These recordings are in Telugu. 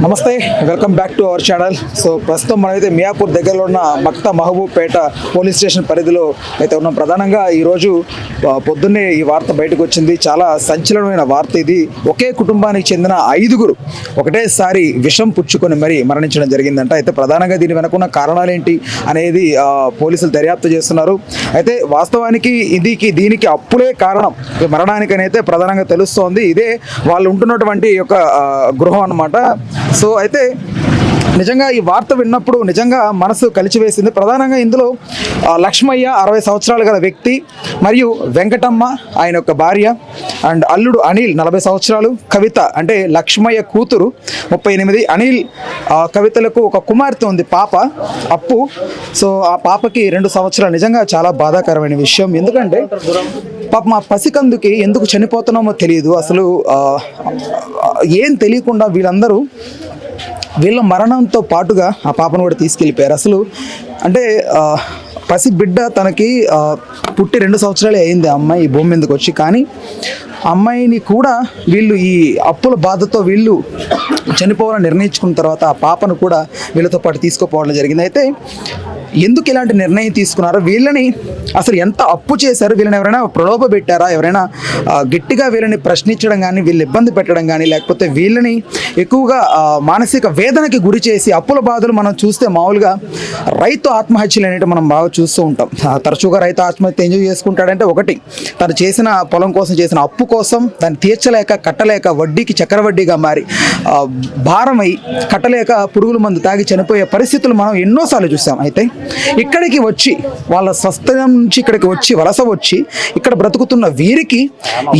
నమస్తే, welcome back to our channel. So ప్రస్తుతం మనమైతే మియాపూర్ దగ్గరలో ఉన్న మక్తా మహబూబ్పేట పోలీస్ స్టేషన్ పరిధిలో అయితే ఉన్నాం. ప్రధానంగా ఈరోజు పొద్దున్నే ఈ వార్త బయటకు వచ్చింది. చాలా సంచలనమైన వార్త ఇది. ఒకే కుటుంబానికి చెందిన 5గురు ఒకటేసారి విషం పుచ్చుకొని మరీ మరణించడం జరిగిందంట. అయితే ప్రధానంగా దీని వెనుకున్న కారణాలు ఏంటి అనేది పోలీసులు దర్యాప్తు చేస్తున్నారు. అయితే వాస్తవానికి దీనికి అప్పులే కారణం మరణానికని అయితే ప్రధానంగా తెలుస్తోంది. ఇదే వాళ్ళు ఉంటున్నటువంటి యొక్క గృహం అన్నమాట. సో అయితే నిజంగా ఈ వార్త విన్నప్పుడు నిజంగా మనసు కలిచివేసింది. ప్రధానంగా ఇందులో లక్ష్మయ్య 60 సంవత్సరాలు గల వ్యక్తి, మరియు వెంకటమ్మ ఆయన యొక్క భార్య, అండ్ అల్లుడు అనిల్ 40 సంవత్సరాలు, కవిత అంటే లక్ష్మయ్య కూతురు 38, అనిల్ కవితలకు ఒక కుమార్తె ఉంది పాప అప్పు. సో ఆ పాపకి 2 సంవత్సరాలు. నిజంగా చాలా బాధాకరమైన విషయం. ఎందుకంటే పాప మా పసికందుకి ఎందుకు చనిపోతున్నామో తెలియదు. అసలు ఏం తెలియకుండా వీళ్ళ మరణంతో పాటుగా ఆ పాపను కూడా తీసుకెళ్ళిపోయారు. అసలు అంటే పసి బిడ్డ తనకి పుట్టి 2 సంవత్సరాలే అయింది ఆ అమ్మాయి ఈ భూమి మీదకి వచ్చి. కానీ అమ్మాయిని కూడా వీళ్ళు ఈ అప్పుల బాధతో వీళ్ళు చనిపోవాలని నిర్ణయించుకున్న తర్వాత ఆ పాపను కూడా వీళ్ళతో పాటు తీసుకుపోవడం జరిగింది. అయితే ఎందుకు ఇలాంటి నిర్ణయం తీసుకున్నారో, వీళ్ళని అసలు ఎంత అప్పు చేశారు, వీళ్ళని ఎవరైనా ప్రలోభ పెట్టారా, ఎవరైనా గట్టిగా వీళ్ళని ప్రశ్నించడం కానీ, వీళ్ళు ఇబ్బంది పెట్టడం కానీ, లేకపోతే వీళ్ళని ఎక్కువగా మానసిక వేదనకి గురి చేసి అప్పుల బాధలు మనం చూస్తే మామూలుగా రైతు ఆత్మహత్యలు అనేవి మనం బాగా చూస్తూ ఉంటాం. తరచుగా రైతు ఆత్మహత్య ఎంజాయ్ చేసుకుంటాడంటే ఒకటి తను చేసిన పొలం కోసం చేసిన అప్పు కోసం దాన్ని తీర్చలేక కట్టలేక వడ్డీకి చక్రవడ్డీగా మారి భారమై కట్టలేక పురుగుల మందు తాగి చనిపోయే పరిస్థితులు మనం ఎన్నోసార్లు చూసాం. అయితే ఇక్కడికి వచ్చి వాళ్ళ స్వస్థలం నుంచి ఇక్కడికి వచ్చి వలస వచ్చి ఇక్కడ బ్రతుకుతున్న వీరికి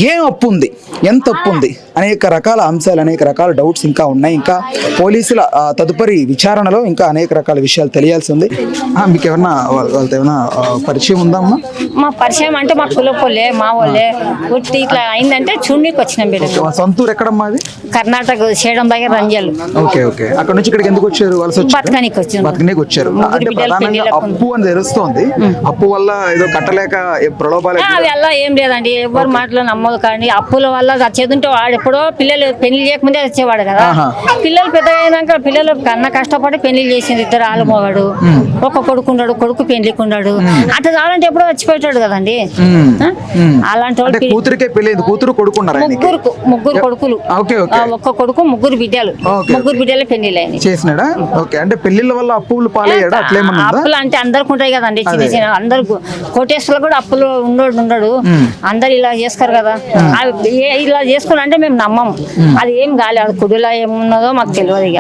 ఏం అప్పు ఉంది, ఎంత అప్పు ఉంది, అనేక రకాల అంశాలు, అనేక రకాల డౌట్స్ ఇంకా ఉన్నాయి. ఇంకా పోలీసుల తదుపరి విచారణలో ఇంకా అనేక రకాల విషయాలు తెలియాల్సి ఉంది. మీకు ఏమన్నా వాళ్ళతో ఏమైనా పరిచయం ఉందమ్మా? మా పరిచయం అంటే మా కులపోలే, మా వాళ్ళే పుట్టి ఇట్లా అయిందంటే చూడనీకి వచ్చినాం. బిడ్డ సొంతూరు ఎక్కడమ్మా అది? కర్ణాటక చేయడం దగ్గర రంజాలు. Okay okay. అక్కడ నుంచి ఇక్కడికి ఎందుకు వచ్చారు? వలస బతకనికి వచ్చారు. బతకనికి వచ్చారు. అప్పు అని తెలుస్తోంది. అప్పు వల్ల ఏదో కట్టలేక ప్రలోభాలు అవి అలా ఏం లేదండి. ఎవరు మాటలు నమ్మదు. కానీ అప్పుల వల్ల చదువుంటే వాడు ఎప్పుడో పిల్లలు పెళ్లి చేయకముందే వచ్చేవాడు కదా. పిల్లలు పెద్దగా అయినాక పిల్లలు కన్నా కష్టపడి పెళ్లి చేసింది. 2 ఆలుమోగాడు, ఒక కొడుకున్నాడు, కొడుకు పెళ్లికున్నాడు. అట్లా కావాలంటే ఎప్పుడో చచ్చిపోయాడు కదండి. అలాంటి వాళ్ళు కూతురికే పెళ్లి, కూతురు కొడుకున్నారు, ముగ్గురు కొడుకులు, ఒక్క కొడుకు, 3 బిడ్డలు, 3 బిడ్డలు పెళ్లిళ్ళు అయినాయి. చేసినాడా? ఓకే. అంటే పెళ్లిళ్ళ వల్ల అప్పులు పాలయ్యాడా? అప్పులు అంటే అందరికి ఉంటాయి కదండి. చిన్న చిన్న అందరు కోటేశ్వరులు కూడా అప్పులు ఉండడు. అందరు ఇలా చేసుకోరు కదా. ఇలా చేసుకోవాలంటే మేము నమ్మము. అది ఏం కాలేదు. అది కుడిలా ఏమున్నదో మాకు తెలియదు. ఇక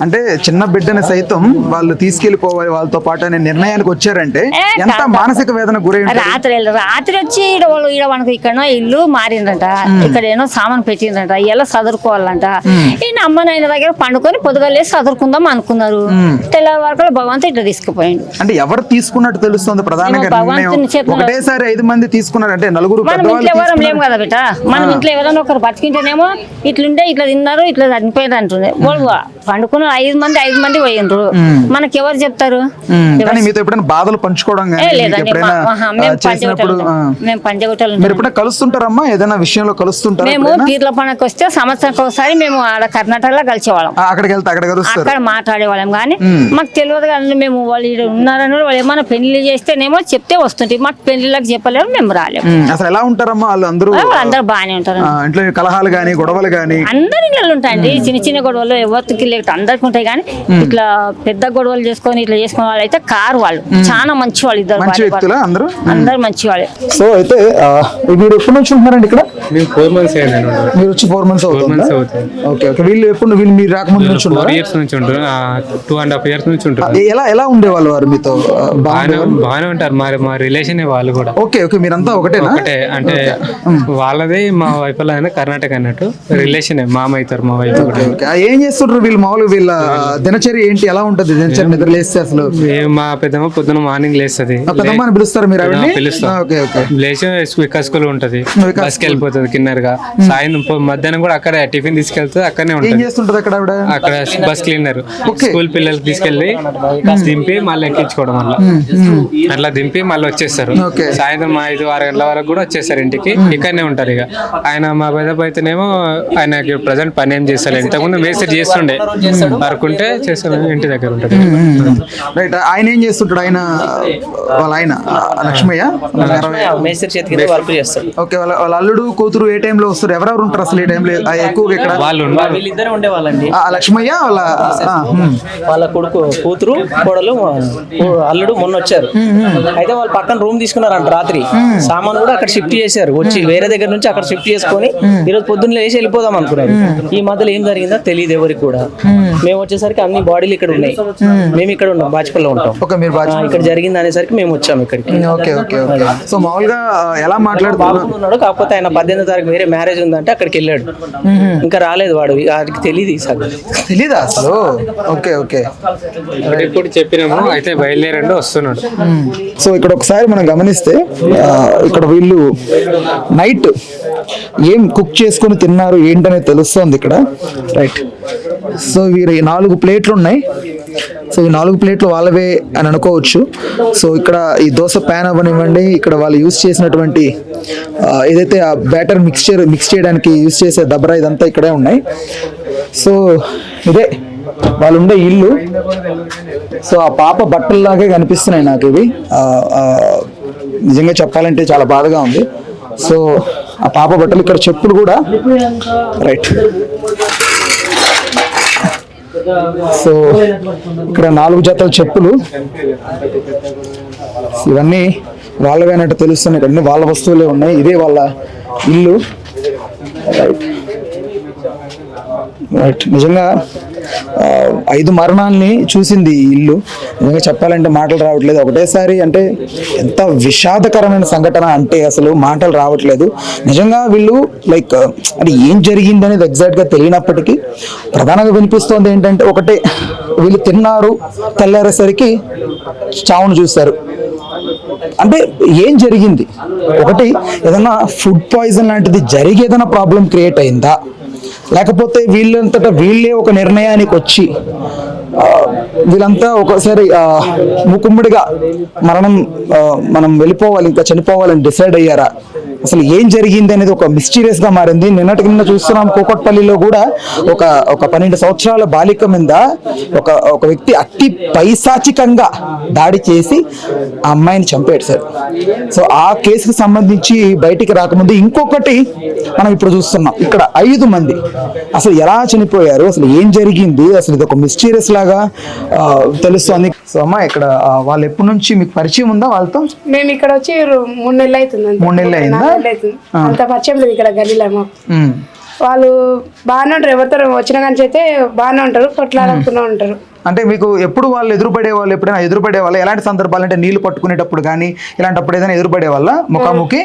అంటే చిన్న బిడ్డని సైతం వాళ్ళు తీసుకెళ్లిపోవాలి వాళ్ళతో పాటు అనే నిర్ణయానికి వచ్చారంటే ఎంత మానసిక వేదన గురై. రాత్రి వచ్చి మనకు ఇక్కడ ఇల్లు మారిందంట, ఇక్కడ ఏమో సామాన్ పెట్టిందంట, ఇలా చదువుకోవాలంట. ఈ అమ్మనైన దగ్గర పండుకొని పొద్దుగలేసి చదువుకుందాం అనుకున్నారు. తెల్లవారు వరకు భగవంతుడు ఇట్లా తీసుకుపోయిండు. అంటే ఎవరు తీసుకున్నట్టు తెలుస్తుంది? ప్రధానంగా ఒకటేసారి 5 మంది తీసుకున్నారు అంటే నలుగురు. మనం ఇంట్లో ఎవరం లేము కదా బిడ్డ. మనం ఇంట్లో ఎవరైనా ఒకరు బతికింటేనేమో ఇట్లుంటే ఇట్లా తిన్నారు, ఇట్లా చనిపోయారు అంటుండే. పండుకున్న 5 మంది పోయిండ్రు. మనకి ఎవరు చెప్తారు? మీతో ఎప్పుడైనా బాధలు పంచుకోవడం మేము పంచగొట్టాలి. మీరు ఎప్పుడైనా కలుస్తుంటారమ్మా? ఏదైనా విషయంలో కలుస్తుంటారు? మేము పీర్ల పండుగకి వస్తే సంవత్సరానికి ఒకసారి మేము ఆడ కర్ణాటకలో కలిసేవాళ్ళం. అక్కడికి వెళ్తే అక్కడ మాట్లాడేవాళ్ళం. కానీ మాకు తెలియదు కానీ మేము వాళ్ళు ఉన్నారని వాళ్ళు ఏమైనా పెళ్లి చేస్తేనేమో చెప్తే వస్తుంటే మాకు పెళ్లిళ్ళకి చెప్పలేరు, మేము రాలేము. అసలు ఎలా ఉంటారమ్మా వాళ్ళు? అందరూ బాగానే ఉంటారు. ఇంట్లో కలహాలు గానీ గొడవలు గానీ అందరి ఇళ్ళు ఉంటాయండి. చిన్న గొడవలు ఎవరికి లేక అందరికి ఉంటాయి. కానీ ఇట్లా పెద్ద గొడవలు చేసుకొని ఇట్లా చేసుకునే వాళ్ళు అయితే కారు వాళ్ళు చాలా మంచి వాళ్ళు. ఇద్దరు అందరు మంచి వాళ్ళే. సో అయితే మీరు ఎప్పటి నుంచి ఉంటున్నారండి ఇక్కడ? 4 months. మీరు వచ్చి 4 months అవుతుంది. Okay okay. వీళ్ళు మీరు రాకముందు నుంచి 4 years నుంచి ఉంటారు. 2.5 years నుంచి ఉంటారు. ఎలా ఉండేవాళ్ళు వారు మీతో? బాగానే ఉంటారు. మా రిలేషన్ వాళ్ళు కూడా. Okay okay. మీరంతా ఒకటే అంటే వాళ్ళది మా వైపు కర్ణాటక అన్నట్టు రిలేషన్. మామ అవుతారు మా వైపు. ఏం చేస్తుంటారు వీళ్ళు? మామూలుగా వీళ్ళ దినచర్య ఏంటి, ఎలా ఉంటది దినచర్య? నిద్ర లేస్తే అసలు మా పెద్దమ్మ పొద్దున మార్నింగ్ లేస్తుంది. పెద్దమ్మ పిలుస్తారు మీరు? పిలుస్తాం. లేచి వికాస్ స్కూల్ ఉంటది, బస్కి వెళ్ళిపోతుంది. పోతుంది కిన్నర్గా. సాయంత్రం మధ్యాహ్నం కూడా అక్కడ టిఫిన్ తీసుకెళ్తే అక్కడనే ఏం ఉంటుంది. చేస్తుంటది అక్కడ ఆవిడ? అక్కడ బస్ క్లీనర్. స్కూల్ పిల్లలకి తీసుకెళ్ళి దింపి మళ్ళీ ఎక్కించుకోవడం వల్ల అట్లా దింపి మళ్ళీ వచ్చేస్తారు. సాయంత్రం 5-6 గంటల వరకు కూడా వచ్చేస్తారు ఇంటికి. ఇక్కడనే ఉంటారు. ఇక ఆయన మా పెద్ద అయితేనేమో ఆయనకి ప్రజెంట్ పని ఏం చేస్తారు. ఇంతకుముందు మేస్త్రి చేస్తుండే, వర్క్ ఉంటే చేస్తారు, ఇంటి దగ్గర ఉంటాడు. రైట్. ఆయన ఏం చేస్తుంటాడు? ఆయన లక్ష్మయ్య మేస్త్రి చేతి కింద వర్క్ చేస్తారు. ఓకే. వాళ్ళ అల్లుడు కూతురు ఏ టైంలో వస్తారు? ఎవరెవరు ఉంటారు అసలు ఈ టైంలో ఎక్కువగా ఇక్కడ? వీళ్ళిద్దరే ఉండేవాళ్ళండి. లక్ష్మయ్య వాళ్ళ కొడుకు, కూతురు, కోడలు, అల్లుడు మొన్న వచ్చారు. అయితే వాళ్ళు పక్కన రూమ్ తీసుకున్నారంట. రాత్రి సామాన్ కూడా అక్కడ షిఫ్ట్ చేశారు. వచ్చి వేరే దగ్గర నుంచి అక్కడ షిఫ్ట్ చేసుకొని ఈరోజు పొద్దున్న లేచి వెళ్ళిపోదాం అనుకున్నారు. ఈ మధ్యలో ఏం జరిగిందో తెలియదు ఎవరికి కూడా. మేము వచ్చేసరికి అన్ని బాడీలు ఇక్కడ ఉన్నాయి. మేము ఇక్కడ ఉన్నాం, బాచిపల్లిలో ఉంటాం. ఇక్కడ జరిగింది అనేసరికి మేము వచ్చాము ఇక్కడికి. సో మామూలుగా ఎలా మాట్లాడుతున్నాడు? కాకపోతే ఆయన 18వ తారీఖు వేరే మ్యారేజ్ ఉందంటే అక్కడికి వెళ్ళాడు. ఇంకా రాలేదు వాడు. వాడికి తెలియదు తెలీదా అసలు? ఓకే. ఇప్పుడు చెప్పినాము, అయితే బయలుదేరండి, వస్తున్నాడు. సో ఇక్కడ ఒకసారి మనం గమనిస్తే ఇక్కడ వీళ్ళు నైట్ ఏం కుక్ చేసుకుని తిన్నారు ఏంటనేది తెలుస్తుంది ఇక్కడ. రైట్. సో వీరు 4 ప్లేట్లు ఉన్నాయి. సో ఈ 4 ప్లేట్లు వాళ్ళవే అని అనుకోవచ్చు. సో ఇక్కడ ఈ దోశ ప్యాన్ అవ్వనివ్వండి, ఇక్కడ వాళ్ళు యూజ్ చేసినటువంటి ఏదైతే ఆ బ్యాటర్ మిక్స్ చేయడానికి యూజ్ చేసే దబరా ఇదంతా ఇక్కడే ఉన్నాయి. సో ఇదే వాళ్ళు ఉండే ఇల్లు. సో ఆ పాప బట్టల్లాగే కనిపిస్తున్నాయి నాకు ఇవి. నిజంగా చెప్పాలంటే చాలా బాధగా ఉంది. సో ఆ పాప బట్టలు, ఇక్కడ చెప్పులు కూడా. రైట్. సో ఇక్కడ 4 జతల చెప్పులు, ఇవన్నీ వాళ్ళవేనట్టు తెలుస్తున్నాయి. ఇక్కడ వాళ్ళ వస్తువులే ఉన్నాయి. ఇదే వాళ్ళ ఇల్లు. రైట్. నిజంగా 5 మరణాలని చూసింది ఈ ఇల్లు. నిజంగా చెప్పాలంటే మాటలు రావట్లేదు. ఒకటేసారి అంటే ఎంత విషాదకరమైన సంఘటన అంటే అసలు మాటలు రావట్లేదు. నిజంగా వీళ్ళు లైక్ అంటే ఏం జరిగింది అనేది ఎగ్జాక్ట్గా తెలియనప్పటికీ ప్రధానంగా వినిపిస్తోంది ఏంటంటే ఒకటే, వీళ్ళు తిన్నారు, తెల్లారేసరికి చావును చూశారు. అంటే ఏం జరిగింది? ఒకటి, ఏదైనా ఫుడ్ పాయిజన్ లాంటిది జరిగి ఏదైనా ప్రాబ్లం క్రియేట్ అయిందా, లేకపోతే వీళ్ళంతటా వీళ్ళే ఒక నిర్ణయానికి వచ్చి వీళ్ళంతా ఒకసారి మూకుమ్మడిగా మనం వెళ్ళిపోవాలి, ఇంకా చనిపోవాలని డిసైడ్ అయ్యారా? అసలు ఏం జరిగింది అనేది ఒక మిస్టీరియస్ గా మారింది. నిన్న చూస్తున్నాం కూకట్పల్లిలో కూడా ఒక 12 సంవత్సరాల బాలిక మీద ఒక వ్యక్తి అతి పైశాచికంగా దాడి చేసి ఆ అమ్మాయిని చంపేశారు. సో ఆ కేసుకు సంబంధించి బయటికి రాకముందు ఇంకొకటి మనం ఇప్పుడు చూస్తున్నాం. ఇక్కడ 5 మంది అసలు ఎలా చనిపోయారు, అసలు ఏం జరిగింది, అసలు ఇది ఒక మిస్టీరియస్ లాగా తెలుస్తోంది. సో అమ్మా, ఇక్కడ వాళ్ళు ఎప్పటి నుంచి మీకు పరిచయం ఉందా వాళ్ళతో? మేము ఇక్కడ వచ్చి 3 నెలలు అవుతుంది. 3 నెలలు అయిందా? అంత పరిచయం లేదు ఇక్కడ గల్లీలో మాకు. వాళ్ళు బాగానే ఉంటారు, ఎవరితో వచ్చిన కానీ అయితే బాగానే ఉంటారు, కొట్లాడుతూనే ఉంటారు. అంటే మీకు ఎప్పుడు వాళ్ళు ఎదురుపడే వాళ్ళు, ఎప్పుడైనా ఎదురుపడే వాళ్ళు ఎలాంటి సందర్భాలు అంటే నీళ్లు పట్టుకునేటప్పుడు కానీ ఇలాంటప్పుడు ఏదైనా ఎదురుపడే వాళ్ళ ముఖాముఖి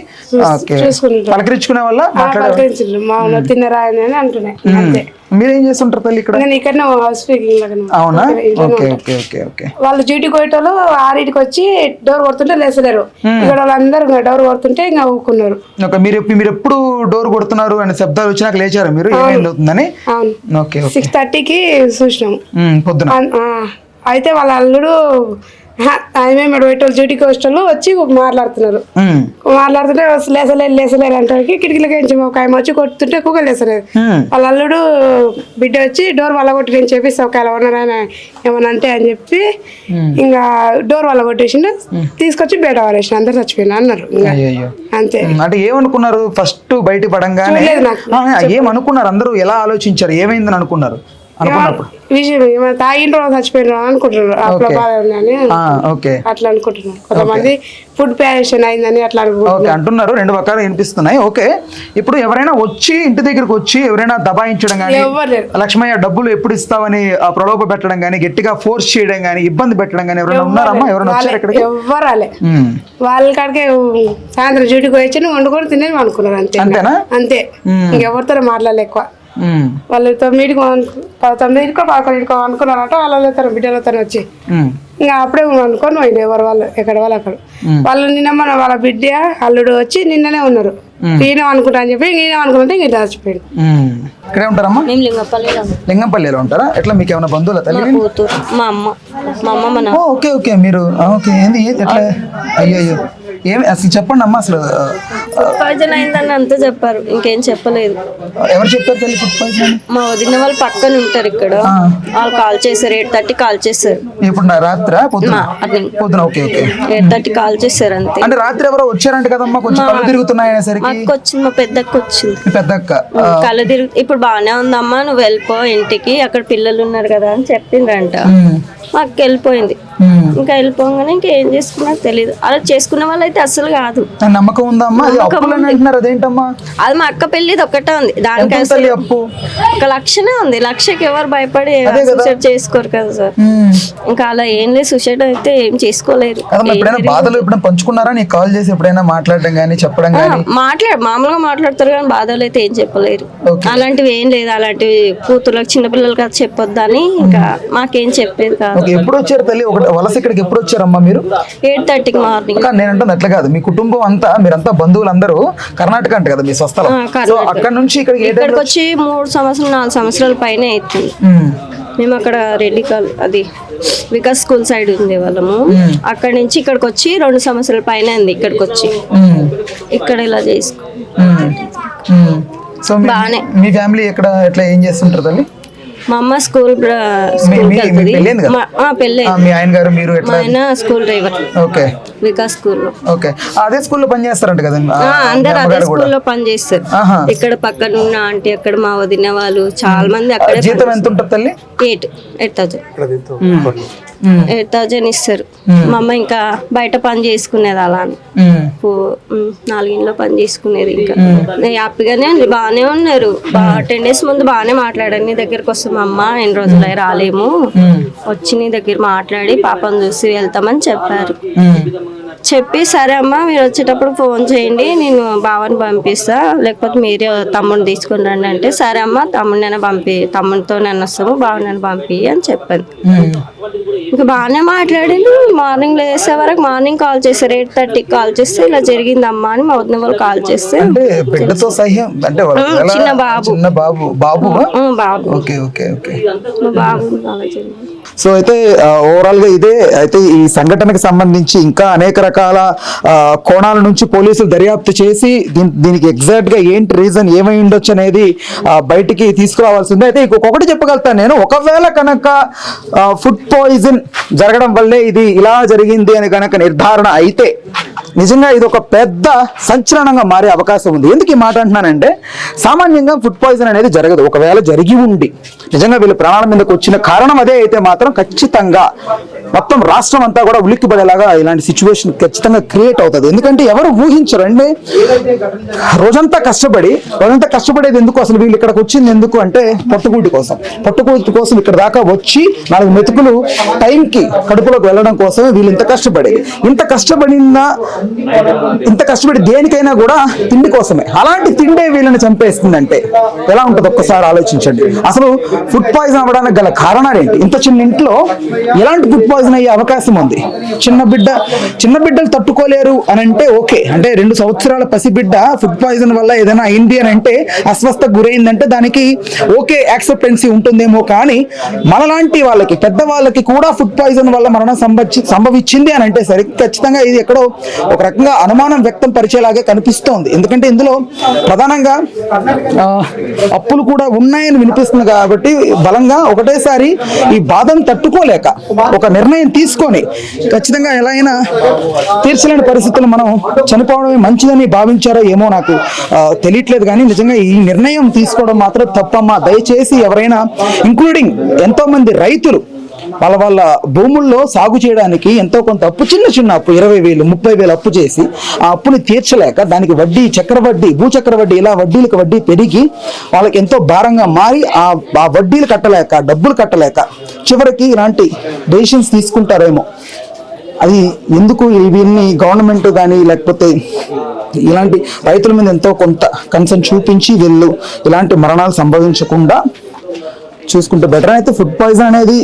పలకరించుకునే వాళ్ళ మామూలు తిన్నరా అని అంటున్నాయి. అంతే. మీరేం చేస్తుంటారు తల్లి ఇక్కడ? నేను ఇక్కడ హౌస్ స్పీకింగ్. అవునా? వాళ్ళు డ్యూటీకి పోయేటోళ్ళు 6కి వచ్చి డోర్ కొడుతుంటే లేసలేరు. ఇక్కడ వాళ్ళందరూ డోర్ కొడుతుంటే ఇంకా ఊరుకున్నారు. మీరు ఎప్పుడు డోర్ కొడుతున్నారు అని శబ్దాలు వచ్చినాక లేచారు మీరు? ఏమైందని? 6:30కి చూసినాం పొద్దున. అయితే వాళ్ళ అల్లుడు మేము పోయేటోళ్ళు డ్యూటీకి వచ్చేటోళ్ళు వచ్చి మాట్లాడుతుంటే లేసలేరు అంటారు. కిటికీలకి ఒక ఆయన వచ్చి కొడుతుంటే కుక్కలు లేసలేదు. వాళ్ళ అల్లుడు బిడ్డ వచ్చి డోర్ వల్ల కొట్టి నేను చెప్పిస్తా ఒకవేళ ఉన్నారని ఏమన్నా అంటే అని చెప్పి ఇంకా డోర్ వల్ల కొట్టేసిండు, తీసుకొచ్చి బయట వారేసిన, అందరు చచ్చిపోయినా అన్నారు. అంతే. అంటే ఏమనుకున్నారు ఫస్ట్ బయట పడంగానే? ఏమనుకున్నారు అందరూ? ఎలా ఆలోచించారు? ఏమైందని అనుకున్నారు? విషయం తాగిన రోజు చచ్చిపోయిన అనుకుంటున్నారు. అట్లా అనుకుంటున్నారు. కొంతమంది ఫుడ్ పాయిజన్ అయిందని అట్లా అంటున్నారు. 2 రకాలు వినిపిస్తున్నాయి. ఓకే. ఇప్పుడు ఎవరైనా వచ్చి ఇంటి దగ్గరకు వచ్చి ఎవరైనా దబాయించడం కానీ, లక్ష్మయ్య డబ్బులు ఎప్పుడు ఇస్తావని ప్రలోభ పెట్టడం కానీ, గట్టిగా ఫోర్స్ చేయడం కానీ, ఇబ్బంది పెట్టడం కానీ ఎవరైనా ఉన్నారమ్మా? ఎవరైనా వచ్చారు ఇక్కడికి? ఎవ్వరు రాలే. వాళ్ళ కాడికే సాయంత్రం డ్యూటీకి వచ్చి వండుకొని తినేది అనుకున్నారు. అంతే. అంతేనా? అంతే. ఇంకెవరితో మాట్లాడలే ఎక్కువ. వాళ్ళు 9కి 11కి అనుకున్నారట. వాళ్ళ బిడ్డలతో వచ్చి ఇంకా అప్పుడే అనుకొని పోయింది ఎవరు వాళ్ళు ఎక్కడ వాళ్ళు అక్కడ వాళ్ళు నిన్న మన వాళ్ళ బిడ్డ అల్లుడు వచ్చి నిన్ననే ఉన్నారు ఈయన అనుకుంటా అని చెప్పి ఈయన అనుకుంటే ఇంక దాచిపోయాడు. ఇక్కడే ఉంటారమ్మా? మేము లింగపల్లిలో లింగంపల్లిలో ఉంటారా? ఎట్లా మీకు ఏమైనా బంధువుల తల్లి? కూతురు మా అమ్మ మన ఓకే ఓకే మీరు ఓకే ఏంది ఎట్లా? అయ్యో ఏమి అసలు చెప్పండి అమ్మా. అసలు పాయిజన్ అయిందని అంతా చెప్పారు, ఇంకేం చెప్పలేదు. ఎవరు చెప్పారు తల్లి ఫుడ్ పాయిజన్? మా వదిన వాళ్ళు పక్కన ఉంటారు ఇక్కడ, వాళ్ళు కాల్ చేశారు 8:30 కాల్ చేశారు. ఇప్పుడు రాత్రి పొద్దున ఓకే ఓకే 8:30 కాల్ చేశారు అంతే. అంటే రాత్రి ఎవరో వచ్చారంట కదమ్మా, కొంచెం కళ్ళు తిరుగుతున్నాయి అనేసరికి. అక్క వచ్చింది, మా పెద్దక్క వచ్చింది. పెద్దక్క కళ్ళు తిరుగు ఇప్పుడు బాగానే ఉందమ్మా, నువ్వు వెళ్ళిపో ఇంటికి, అక్కడ పిల్లలు ఉన్నారు కదా అని చెప్పిండ్రంట. మాకు వెళ్ళిపోయింది. ఇంకా వెళ్ళిపోగానే ఇంకేం చేసుకున్నా తెలియదు. అలా చేసుకున్న వాళ్ళు అయితే అసలు కాదు. నమ్మకం ఉందా అమ్మా? అదేంటమ్మా? అది మా అక్క పెళ్లిది ఒక్కటే ఉంది, దానికి అసలు అప్పు 1,00,000 ఉంది. 1,00,000కి ఎవరు భయపడి సూసైడ్ చేసుకోరు కదా సార్. ఇంకా అలా ఏం లేదు, సూసైడ్ అయితే ఏం చేసుకోలేదు. బాధలు ఎప్పుడైనా పంచుకున్నారా? నీకు కాల్ చేసి ఎప్పుడైనా మాట్లాడడం కానీ చెప్పడం కానీ? మామూలుగా మాట్లాడతారు కానీ బాధలు అయితే ఏం చెప్పలేరు. అలాంటివి ఏం లేదు, అలాంటివి కూతుర్లకు చిన్నపిల్లలకి అది చెప్పొద్దని ఇంకా మాకేం చెప్పేది కాదు. ఎప్పుడు వచ్చారు తల్లి వలస ఇక్కడికి? ఎప్పుడు వచ్చారమ్మా మీరు? 8:30 మార్నింగ్. నేను అంటే అట్లా కాదు, మీ కుటుంబం అంతా మీరంతా బంధువులు అందరూ కర్ణాటక అంటే కదా మీ స్వస్థలం. అక్కడ నుంచి ఇక్కడికి వచ్చి 3 సంవత్సరాలు 4 సంవత్సరాల పైన అవుతుంది. మేము అక్కడ రెడ్డి అది వికాస్ స్కూల్ సైడ్ ఉండే వాళ్ళము. అక్కడ నుంచి ఇక్కడికి వచ్చి 2 సంవత్సరాల పైన ఉంది. ఇక్కడికి వచ్చి ఇక్కడ ఇలా చేసుకో. సో బానే. మీ ఫ్యామిలీ ఎక్కడ ఎట్లా ఏం చేస్తుంటారు తల్లి? మా అమ్మ స్కూల్ పెళ్ళి. మీ ఆయన గారు మీరు ఎట్లా? ఆయన స్కూల్ డ్రైవర్. ఓకే. వికాస్ స్కూల్లో. ఓకే. అదే స్కూల్లో పని చేస్తారంట కదా అందరు? అదే స్కూల్లో పని చేస్తారు. ఇక్కడ పక్కన ఉన్న ఆంటీ, అక్కడ మా వదిన వాళ్ళు చాలా మంది అక్కడ. జీతం ఎంత ఉంటుంది తల్లి? 8,000 ఇస్తారు. మా అమ్మ ఇంకా బయట పని చేసుకునేది అలా అని 4 ఇంట్లో పని చేసుకునేది. ఇంకా హ్యాపీగానే బాగానే ఉన్నారు. 10 days ముందు బాగానే మాట్లాడారు, నీ దగ్గరకు వస్తాం అమ్మ, ఎన్ని రోజులై రాలేము, వచ్చి నీ దగ్గర మాట్లాడి పాపను చూసి వెళ్తామని చెప్పారు. చెప్పి సరే అమ్మ మీరు వచ్చేటప్పుడు ఫోన్ చేయండి, నేను బావని పంపిస్తా, లేకపోతే మీరే తమ్ముడిని తీసుకుని రండి అంటే, సరే అమ్మ తమ్ముడినైనా తమ్ముడితో నేను వస్తాము, బావనైనా పంపి అని చెప్పాను. ఇంకా బాగానే మాట్లాడిండు. మార్నింగ్ లేసే వరకు మార్నింగ్ కాల్ చేశారు. 8:30 కాల్ చేస్తే ఇలా జరిగిందమ్మా అని మా వదిన వాళ్ళు కాల్ చేస్తే, చిన్న బాబు బాబు సో అయితే ఓవరాల్ గా ఇదే అయితే ఈ సంఘటనకు సంబంధించి ఇంకా అనేక రకాల కోణాల నుంచి పోలీసులు దర్యాప్తు చేసి దీనికి ఎగ్జాక్ట్ గా ఏంటి రీజన్ ఏమై ఉండొచ్చు అనేది బయటికి తీసుకురావాల్సి ఉంది. అయితే ఇంకొకటి చెప్పగలుగుతాను నేను, ఒకవేళ కనుక ఫుడ్ పాయిజన్ జరగడం వల్లే ఇది ఇలా జరిగింది అని కనుక నిర్ధారణ అయితే నిజంగా ఇది ఒక పెద్ద సంచలనంగా మారే అవకాశం ఉంది. ఎందుకు ఈ మాట అంటున్నానంటే, సామాన్యంగా ఫుడ్ పాయిజన్ అనేది జరగదు. ఒకవేళ జరిగి ఉండి నిజంగా వీళ్ళు ప్రాణాల మీదకి వచ్చిన కారణం అదే అయితే మాత్రం ఖచ్చితంగా మొత్తం రాష్ట్రం అంతా కూడా ఉలిక్కిపడేలాగా ఇలాంటి సిచ్యువేషన్ ఖచ్చితంగా క్రియేట్ అవుతుంది. ఎందుకంటే ఎవరు ఊహించరండి, రోజంతా కష్టపడేది ఎందుకు, అసలు వీళ్ళు ఇక్కడికి వచ్చింది ఎందుకు అంటే పట్టుకూటి కోసం ఇక్కడ దాకా వచ్చి 4 మెతుకులు టైంకి కడుపులోకి వెళ్ళడం కోసమే వీళ్ళు ఇంత కష్టపడి దేనికైనా కూడా తిండి కోసమే. అలాంటి తిండే వీళ్ళని చంపేస్తుందంటే ఎలా ఉంటుంది ఒక్కసారి ఆలోచించండి. అసలు ఫుడ్ పాయిజన్ అవ్వడానికి గల కారణాలు ఏంటి? ఇంత చిన్న ఇంట్లో ఎలాంటి ఫుడ్ పాయిజన్ అయ్యే అవకాశం ఉంది? చిన్న బిడ్డలు తట్టుకోలేరు అని అంటే ఓకే, అంటే 2 సంవత్సరాల పసిబిడ్డ ఫుడ్ పాయిజన్ వల్ల ఏదైనా అయింది అని అంటే, అస్వస్థకు గురైందంటే దానికి ఓకే యాక్సెప్టెన్సీ ఉంటుందేమో. కానీ మనలాంటి వాళ్ళకి, పెద్దవాళ్ళకి కూడా ఫుడ్ పాయిజన్ వల్ల మరణం సంభవించింది అని అంటే సరే ఖచ్చితంగా ఇది ఎక్కడో ఒక రకంగా అనుమానం వ్యక్తం పరిచేలాగే కనిపిస్తోంది. ఎందుకంటే ఇందులో ప్రధానంగా అప్పులు కూడా ఉన్నాయని వినిపిస్తుంది కాబట్టి బలంగా ఒకటేసారి ఈ బాధను తట్టుకోలేక ఒక నిర్ణయం తీసుకొని ఖచ్చితంగా ఎలా అయినా తీర్చలేని పరిస్థితులు మనం చనిపోవడమే మంచిదని భావించారో ఏమో నాకు తెలియట్లేదు. కానీ నిజంగా ఈ నిర్ణయం తీసుకోవడం మాత్రం తప్పమ్మా. దయచేసి ఎవరైనా, ఇంక్లూడింగ్ ఎంతో మంది రైతులు వాళ్ళ భూముల్లో సాగు చేయడానికి ఎంతో కొంత అప్పు, చిన్న అప్పు 20,000 30,000 అప్పు చేసి ఆ అప్పుని తీర్చలేక దానికి వడ్డీ, భూచక్రవడ్డీ ఇలా వడ్డీలకు వడ్డీ పెరిగి వాళ్ళకి ఎంతో భారంగా మారి ఆ వడ్డీలు కట్టలేక, డబ్బులు కట్టలేక చివరికి ఇలాంటి డెసిషన్స్ తీసుకుంటారేమో. అది ఎందుకు వీళ్ళని గవర్నమెంట్ కానీ లేకపోతే ఇలాంటి రైతుల మీద ఎంతో కొంత కన్సర్న్ చూపించి వీళ్ళు ఇలాంటి మరణాలు సంభవించకుండా చూసుకుంటే బెటర్. అయితే ఫుడ్ పాయిజన్ అనేది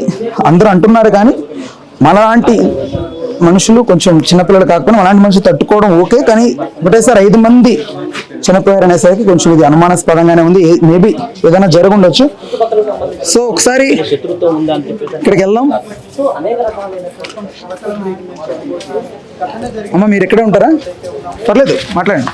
అందరూ అంటున్నారు కానీ మనలాంటి మనుషులు, కొంచెం చిన్నపిల్లలు కాకపోయినా అలాంటి మనుషులు తట్టుకోవడం ఓకే, కానీ ఒకటేసారి 5 మంది చనిపోయారు అనేసరికి కొంచెం ఇది అనుమానాస్పదంగానే ఉంది. మేబీ ఏదైనా జరగండొచ్చు. సో ఒకసారి ఇక్కడికి వెళ్దాం. అమ్మ మీరు ఇక్కడే ఉంటారా? పర్లేదు మాట్లాడండి.